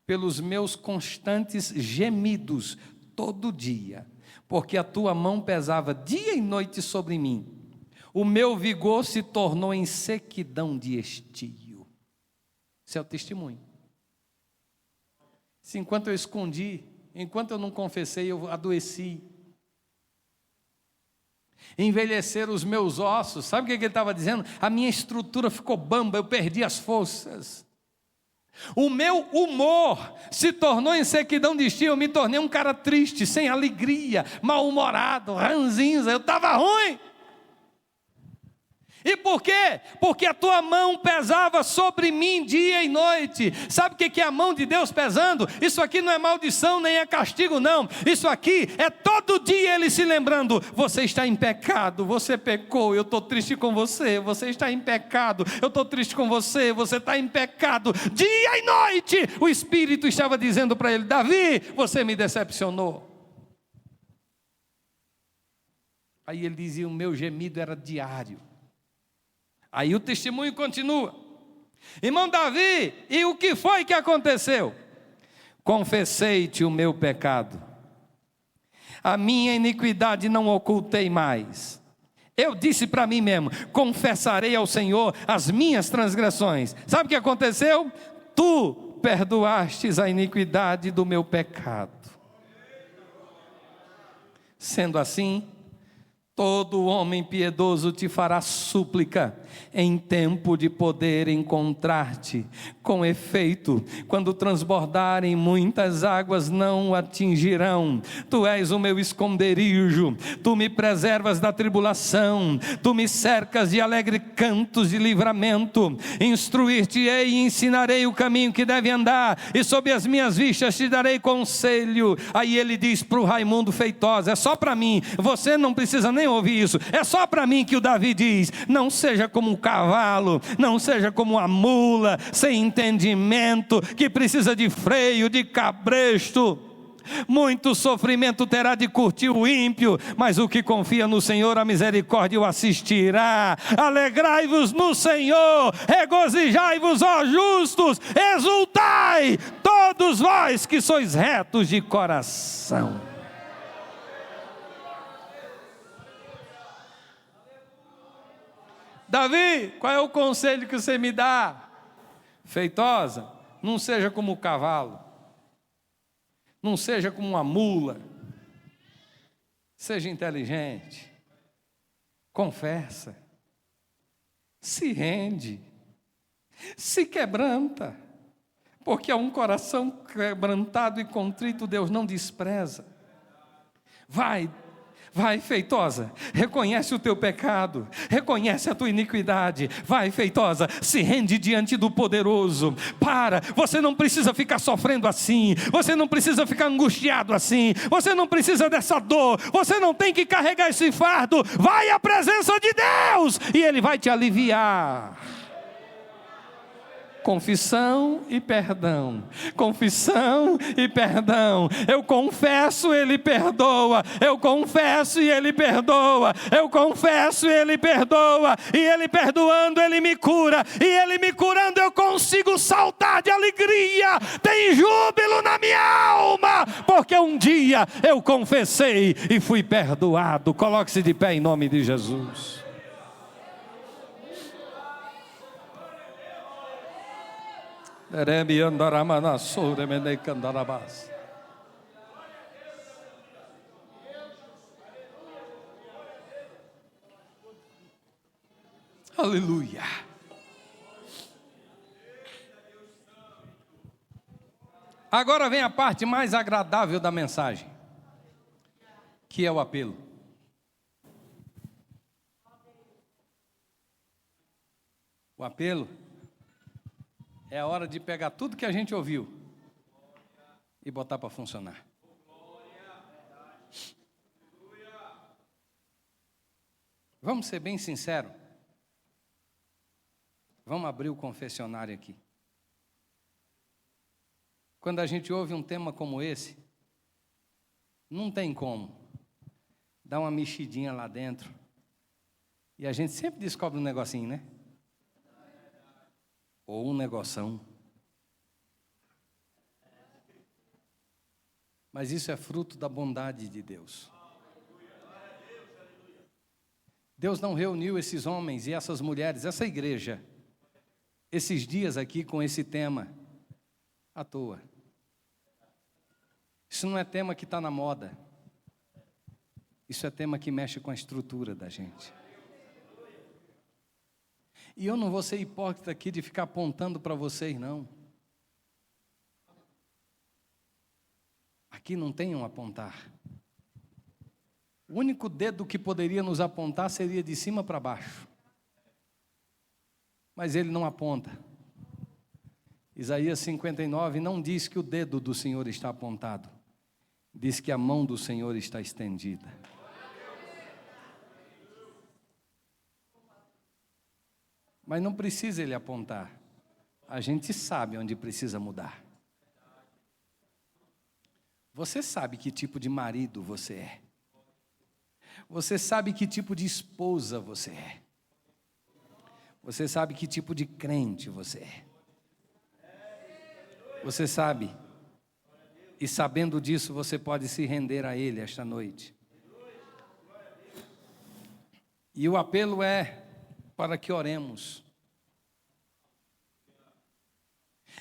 pelos meus constantes gemidos todo dia, porque a tua mão pesava dia e noite sobre mim. O meu vigor se tornou em sequidão de estio. Esse é o testemunho. Se enquanto eu escondi, enquanto eu não confessei, eu adoeci. Envelheceram os meus ossos. Sabe o que ele estava dizendo? A minha estrutura ficou bamba, eu perdi as forças. O meu humor se tornou em sequidão de estio. Eu me tornei um cara triste, sem alegria, mal-humorado, ranzinza. Eu estava ruim. E por quê? Porque a tua mão pesava sobre mim dia e noite. Sabe o que é a mão de Deus pesando? Isso aqui não é maldição, nem é castigo, não. Isso aqui é todo dia Ele se lembrando: você está em pecado, você pecou, eu estou triste com você. Você está em pecado, eu estou triste com você. Você está em pecado, dia e noite. O Espírito estava dizendo para ele: Davi, você me decepcionou. Aí ele dizia: o meu gemido era diário. Aí o testemunho continua. Irmão Davi, e o que foi que aconteceu? Confessei-te o meu pecado, a minha iniquidade não ocultei mais. Eu disse para mim mesmo: confessarei ao Senhor as minhas transgressões. Sabe o que aconteceu? Tu perdoastes a iniquidade do meu pecado. Sendo assim, todo homem piedoso te fará súplica em tempo de poder encontrar-te. Com efeito, quando transbordarem muitas águas não o atingirão. Tu és o meu esconderijo, tu me preservas da tribulação, tu me cercas de alegre cantos de livramento. Instruir-te-ei e ensinarei o caminho que deve andar, e sob as minhas vistas te darei conselho. Aí ele diz para o Raimundo Feitosa: é só para mim, você não precisa nem ouvir isso, é só para mim que o Davi diz: não seja como um cavalo, não seja como a mula sem entendimento, que precisa de freio, de cabresto. Muito sofrimento terá de curtir o ímpio, mas o que confia no Senhor, a misericórdia o assistirá. Alegrai-vos no Senhor, regozijai-vos, ó justos, exultai, todos vós que sois retos de coração. Davi, qual é o conselho que você me dá? Feitosa, não seja como o cavalo, não seja como uma mula, seja inteligente, confessa, se rende, se quebranta, porque a um coração quebrantado e contrito Deus não despreza. Vai, Feitosa, reconhece o teu pecado, reconhece a tua iniquidade. Vai, Feitosa, se rende diante do poderoso. Você não precisa ficar sofrendo assim, você não precisa ficar angustiado assim, você não precisa dessa dor, você não tem que carregar esse fardo. Vai à presença de Deus e Ele vai te aliviar. Confissão e perdão, confissão e perdão. Eu confesso, Ele perdoa. Eu confesso e Ele perdoa. Eu confesso e Ele perdoa. E Ele perdoando, Ele me cura. E Ele me curando, eu consigo saltar de alegria. Tem júbilo na minha alma, porque um dia eu confessei e fui perdoado. Coloque-se de pé em nome de Jesus. Derebe andaramana suremene candarabas. Aleluia. Agora vem a parte mais agradável da mensagem, que é o apelo. O apelo é a hora de pegar tudo que a gente ouviu e botar para funcionar. Vamos ser bem sinceros. Vamos abrir o confessionário aqui. Quando a gente ouve um tema como esse, não tem como dar uma mexidinha lá dentro. E a gente sempre descobre um negocinho, né? Ou um negoção. Mas isso é fruto da bondade de Deus. Deus não reuniu esses homens e essas mulheres, essa igreja, esses dias aqui com esse tema à toa. Isso não é tema que está na moda. Isso é tema que mexe com a estrutura da gente. E eu não vou ser hipócrita aqui de ficar apontando para vocês, não. Aqui não tem um apontar. O único dedo que poderia nos apontar seria de cima para baixo. Mas ele não aponta. Isaías 59 não diz que o dedo do Senhor está apontado. Diz que a mão do Senhor está estendida. Mas não precisa ele apontar. A gente sabe onde precisa mudar. Você sabe que tipo de marido você é. Você sabe que tipo de esposa você é. Você sabe que tipo de crente você é. Você sabe. E sabendo disso, você pode se render a Ele esta noite. E o apelo é para que oremos.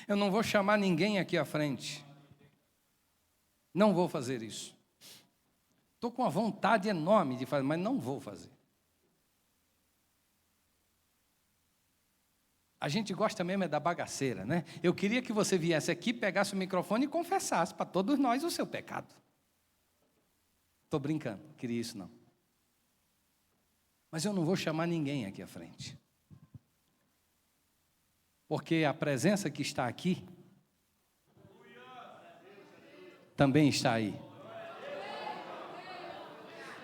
Eu não vou chamar ninguém aqui à frente. Não vou fazer isso. Estou com uma vontade enorme de fazer, mas não vou fazer. A gente gosta mesmo é da bagaceira, né? Eu queria que você viesse aqui, pegasse o microfone e confessasse para todos nós o seu pecado. Estou brincando, não queria isso não. Mas eu não vou chamar ninguém aqui à frente. Porque a presença que está aqui também está aí.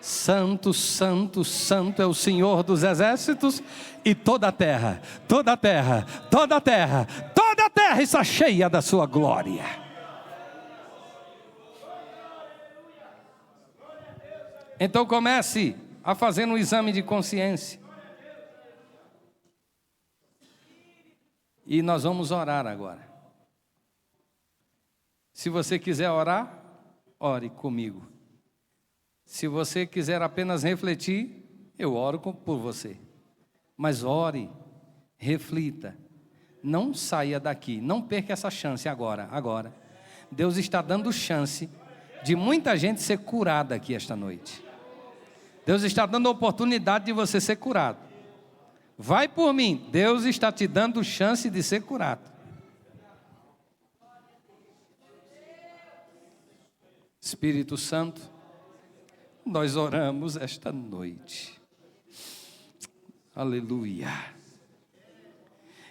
Santo, santo, santo é o Senhor dos exércitos, e toda a terra, toda a terra, toda a terra, toda a terra está cheia da sua glória. Então comece a fazer um exame de consciência. E nós vamos orar agora. Se você quiser orar, ore comigo. Se você quiser apenas refletir, eu oro por você. Mas ore, reflita. Não saia daqui, não perca essa chance agora. Deus está dando chance de muita gente ser curada aqui esta noite. Deus está dando a oportunidade de você ser curado. Vai por mim, Deus está te dando chance de ser curado. Espírito Santo, nós oramos esta noite. Aleluia.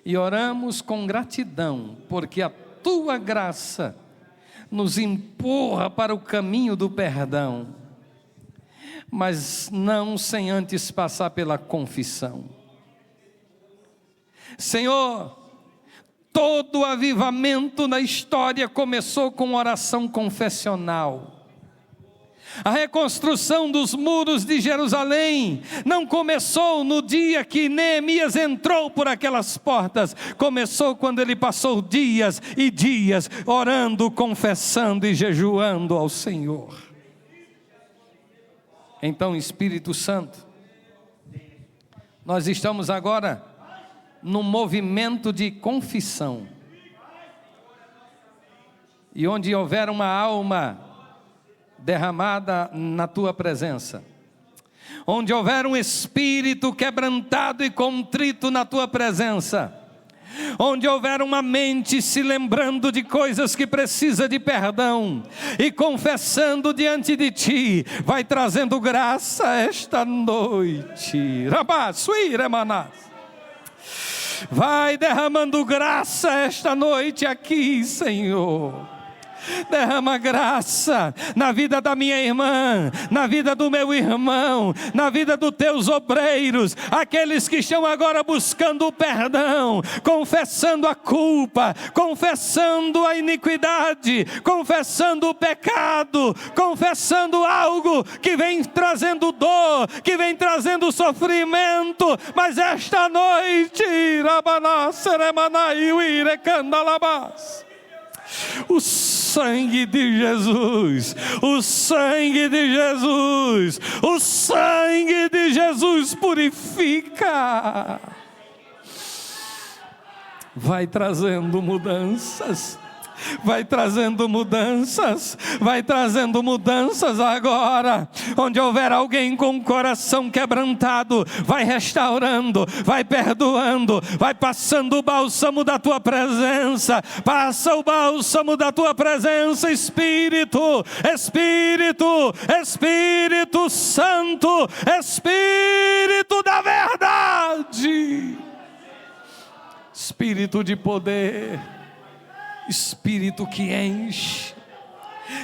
E oramos com gratidão, porque a tua graça nos empurra para o caminho do perdão, mas não sem antes passar pela confissão. Senhor, todo avivamento na história começou com oração confessional. A reconstrução dos muros de Jerusalém não começou no dia que Neemias entrou por aquelas portas. Começou quando ele passou dias e dias orando, confessando e jejuando ao Senhor. Então, Espírito Santo, nós estamos agora num movimento de confissão. E onde houver uma alma derramada na tua presença, onde houver um espírito quebrantado e contrito na tua presença, onde houver uma mente se lembrando de coisas que precisa de perdão e confessando diante de ti, vai trazendo graça esta noite. Vai derramando graça esta noite aqui, Senhor. Derrama graça na vida da minha irmã, na vida do meu irmão, na vida dos teus obreiros, aqueles que estão agora buscando o perdão, confessando a culpa, confessando a iniquidade, confessando o pecado, confessando algo que vem trazendo dor, que vem trazendo sofrimento. Mas esta noite, o sangue de Jesus, o sangue de Jesus, o sangue de Jesus purifica, vai trazendo mudanças. Vai trazendo mudanças, vai trazendo mudanças agora. Onde houver alguém com o coração quebrantado, vai restaurando, vai perdoando, vai passando o bálsamo da tua presença. Passa o bálsamo da tua presença, Espírito, Espírito, Espírito Santo, Espírito da verdade, Espírito de poder, Espírito que enche,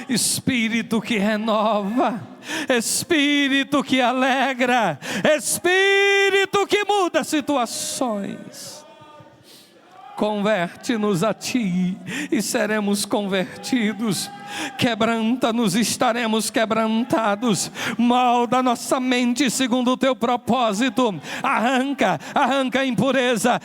Espírito que renova, Espírito que alegra, Espírito que muda situações. Converte-nos a Ti e seremos convertidos. Quebranta-nos e estaremos quebrantados. Molda nossa mente segundo o Teu propósito. Arranca a impureza,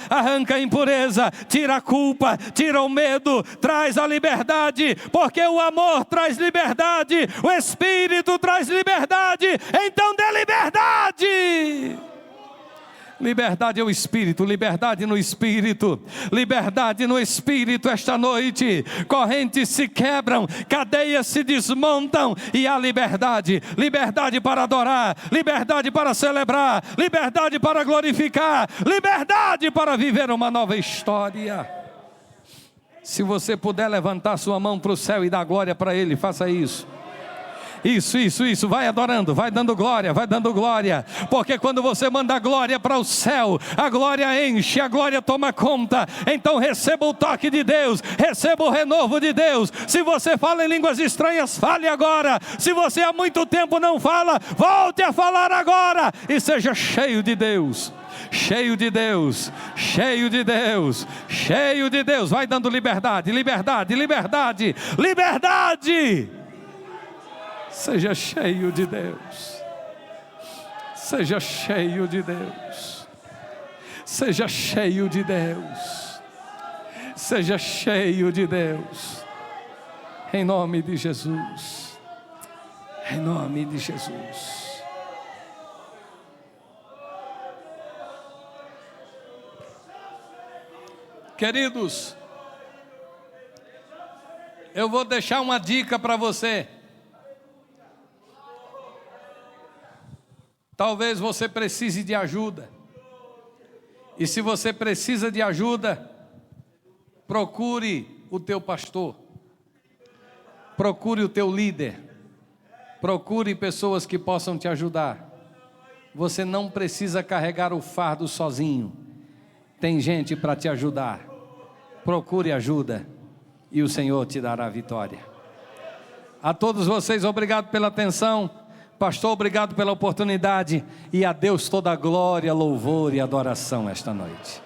tira a culpa, tira o medo, traz a liberdade, porque o amor traz liberdade, o Espírito traz liberdade. Então dê liberdade. Liberdade é o Espírito, liberdade no Espírito, liberdade no Espírito esta noite. Correntes se quebram, cadeias se desmontam e há liberdade. Liberdade para adorar, liberdade para celebrar, liberdade para glorificar, liberdade para viver uma nova história. Se você puder levantar sua mão para o céu e dar glória para Ele, faça isso. Isso, vai adorando, vai dando glória, porque quando você manda glória para o céu, a glória enche, a glória toma conta. Então receba o toque de Deus, receba o renovo de Deus. Se você fala em línguas estranhas, fale agora. Se você há muito tempo não fala, volte a falar agora e seja cheio de Deus. Cheio de Deus, cheio de Deus, cheio de Deus. Vai dando liberdade, liberdade, liberdade, liberdade. Seja cheio de Deus, seja cheio de Deus, seja cheio de Deus, seja cheio de Deus, em nome de Jesus, em nome de Jesus. Queridos, eu vou deixar uma dica para você. Talvez você precise de ajuda. E se você precisa de ajuda, procure o teu pastor. Procure o teu líder. Procure pessoas que possam te ajudar. Você não precisa carregar o fardo sozinho. Tem gente para te ajudar. Procure ajuda e o Senhor te dará a vitória. A todos vocês, obrigado pela atenção. Pastor, obrigado pela oportunidade, e a Deus toda a glória, louvor e adoração esta noite.